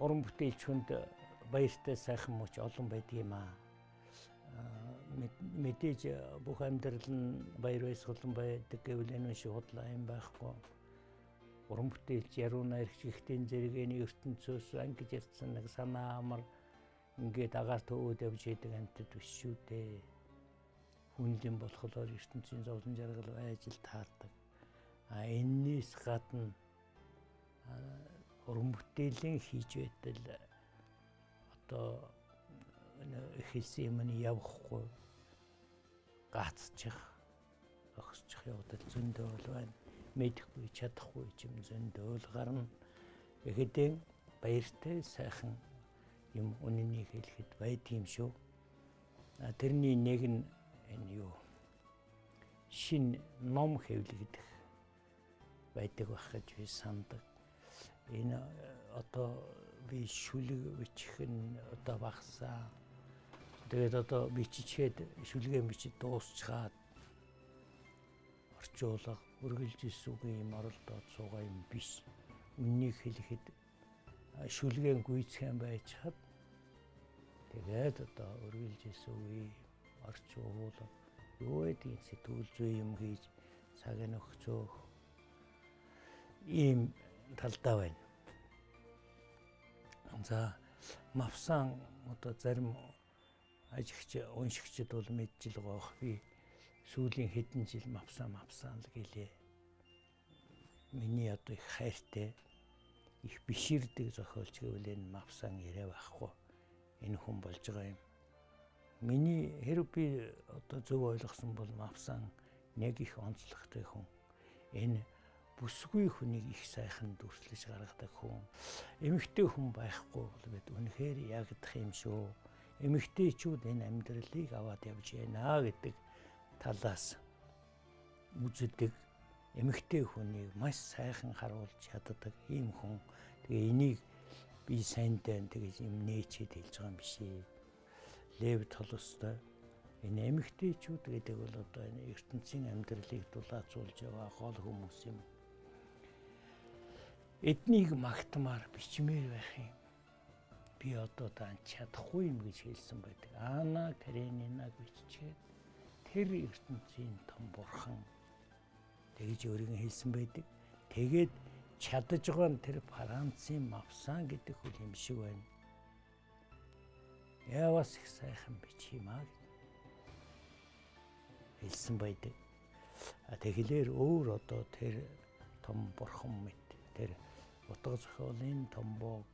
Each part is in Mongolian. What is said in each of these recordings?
уран бүтээлчүнд баяртай сайхан мөч олон байдаг юм аа. Мэдээж бүх амьдрал нь баяр баясгалан байдаг гэвэл энэ шиг худлаа юм байхгүй. Уран бүтээлч Яруна Эрхчихтийн зэрэгэний ертөнцөөс ангиж ярьсан нэг санаа амар ингээд агаар төвөөд явж идэг амтд биш шүү дээ. Хүнлэн болохоор ертөнцийн зовлон жаргал байж л таардаг. Энэс гадна уран бүтээлийн хийж байтал одоо хэлсэн юм нь явахгүй гацчих огсчих явдал зөндөө бол байна. Мэдэхгүй чадахгүй юм зөндөө л гарна. Тэгэхдээ баяртай сайхан юм үнэнийг хэлэхэд байдгийм шүү. Тэрний нэг нь энэ юу шин ном хэвлэгдэх байдаг байх гэж би санддаг. Энэ одоо би шүлэг бичих нь одоо багсаа. Тэгээд одоо бичичээд шүлгээ бичиж дуусчаад орчуулга үргэлжилж үгийн юм оролдоод суугаа юм биш. Үннийг хэлэхэд шүлгээн гүйцхэн байж хад тэгээд одоо үргэлжилж үгүй орчуулга юу гэдгийг сэтгүүл зүй юм хийж цаг нь өгцөөх ийм талдаа байна. За мавсан одоо зарим ажигч уншигчд бол мэдж л гоох би сүүлийн хэдэн жил мавсан л гэлээ. Миний одоо их хайртай их биширдэг зохиолч гэвэл энэ мавсан яриа байхгүй. Энэ хүн болж байгаа юм. Миний хэрэг би одоо зөв ойлгосон бол мавсан нэг их онцлогтой хүн. Энэ бүсгүй хүнийг их сайхан дүрслэж гаргадаг хүн. Эмэгтэй хүн байхгүй бол бид үнэхээр ягдах юм шүү. Эмэгтэйчүүд энэ амьдралыг аваад явж байна гэдэг талаас үздэг эмэгтэй хүнийг маш сайхан харуулж чаддаг ийм хүн. Тэгээ энийг би сайнтай тэгэж юм нээчээд хэлж байгаа юм биш ээ. Лев Толстой энэ эмэгтэйчүүд гэдэг бол одоо энэ ертөнцийн амьдралыг дулаацуулж яваа гол хүмүүс юм. Эднийг магтмаар бичмээр байх юм. Би одоо дан чадахгүй юм гэж хэлсэн байдаг. Анна Каренинаг биччихээд тэр ертөнцийн том бурхан тэгж өөрийн хэлсэн байдаг. Тэгээд чадаж байгаа нь тэр Францын мавсан гэдэг хөл юм шиг байна. Яваас их сайхан бичимаа хэлсэн байдаг. Тэгэхээр өөр одоо тэр том бурхан мэт тэр утга зохиолын томбог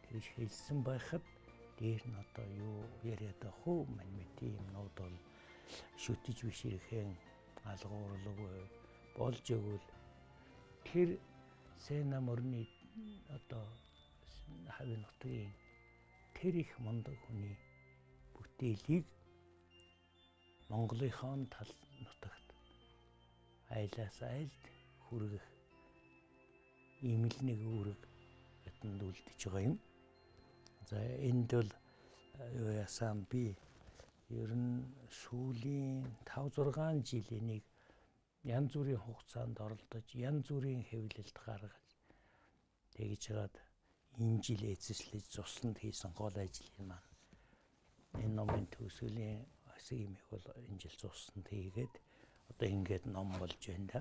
тэгж хэлсэн байхад дээр нь одоо юу яриад байх уу мань мэт юмнууд бол шүтэж биширхэн алгуурлаг болж өгвөл тэр Сена мөрний одоо хавийн нутгийн тэр их мундаг хүний бүтээлийг Монголынхон тал нутагт айлаас айлд хүргэх ийм л нэг үүрэг бидэнд үлдэж байгаа юм. За энд бол юу яасан би ер нь сүүлийн 5-6 жилийн янз бүрийн хугацаанд оролдож янз бүрийн хэвлэлд гаргаж тэгж жагаад энэ жил эзэслэж цусланд хийсэн гол ажлын маань энэ номын төгсгөлийн хэсэг юм их бол энэ жил цусланд хийгээд одоо ингээд ном болж байна да.